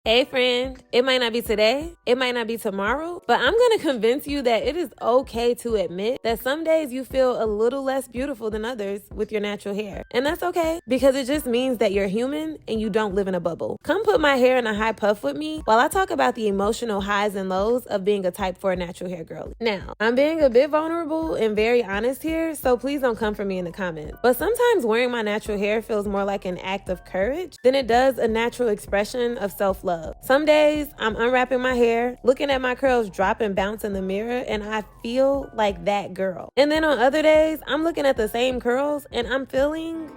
Hey friend, it might not be today, it might not be tomorrow, but I'm gonna convince you that it is okay to admit that some days you feel a little less beautiful than others with your natural hair. And that's okay, because it just means that you're human and you don't live in a bubble. Come put my hair in a high puff with me while I talk about the emotional highs and lows of being a type 4 natural hair girl. Now, I'm being a bit vulnerable and very honest here, so please don't come for me in the comments. But sometimes wearing my natural hair feels more like an act of courage than it does a natural expression of self-love. Some days I'm unwrapping my hair, looking at my curls drop and bounce in the mirror, and I feel like that girl. And then on other days, I'm looking at the same curls and I'm feeling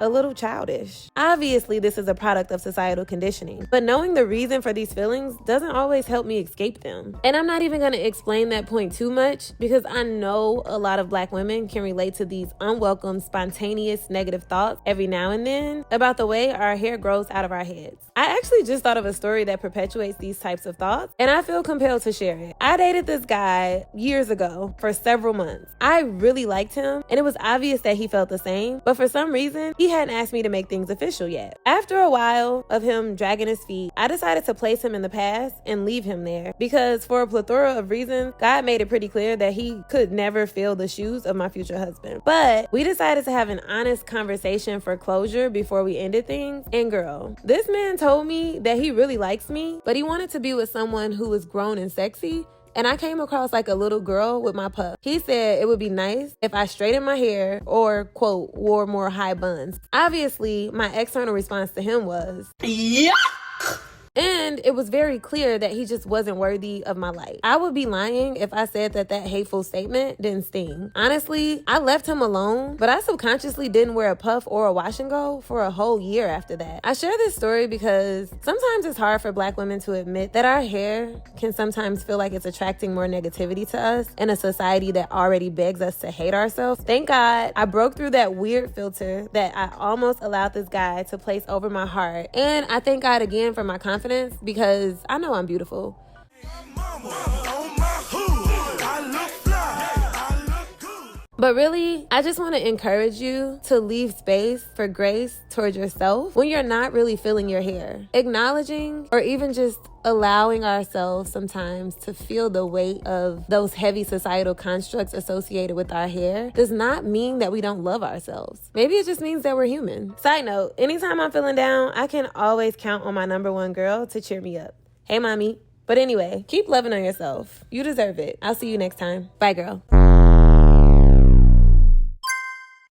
a little childish. Obviously, this is a product of societal conditioning, but knowing the reason for these feelings doesn't always help me escape them. And I'm not even gonna explain that point too much because I know a lot of Black women can relate to these unwelcome, spontaneous, negative thoughts every now and then about the way our hair grows out of our heads. I actually just thought of a story that perpetuates these types of thoughts, and I feel compelled to share it. I dated this guy years ago for several months. I really liked him, and it was obvious that he felt the same, but for some reason, he hadn't asked me to make things official yet. After a while of him dragging his feet, I decided to place him in the past and leave him there because for a plethora of reasons, God made it pretty clear that he could never fill the shoes of my future husband. But we decided to have an honest conversation for closure before we ended things. And girl, this man told me that he really likes me, but he wanted to be with someone who was grown and sexy. And I came across like a little girl with my puff. He said it would be nice if I straightened my hair or, quote, wore more high buns. Obviously, my external response to him was, yuck! And it was very clear that he just wasn't worthy of my light. I would be lying if I said that hateful statement didn't sting. Honestly, I left him alone, but I subconsciously didn't wear a puff or a wash and go for a whole year after that. I share this story because sometimes it's hard for Black women to admit that our hair can sometimes feel like it's attracting more negativity to us in a society that already begs us to hate ourselves. Thank God I broke through that weird filter that I almost allowed this guy to place over my heart. And I thank God again for my confidence because I know I'm beautiful. But really, I just want to encourage you to leave space for grace towards yourself when you're not really feeling your hair. Acknowledging or even just allowing ourselves sometimes to feel the weight of those heavy societal constructs associated with our hair does not mean that we don't love ourselves. Maybe it just means that we're human. Side note, anytime I'm feeling down, I can always count on my number one girl to cheer me up. Hey, mommy. But anyway, keep loving on yourself. You deserve it. I'll see you next time. Bye, girl.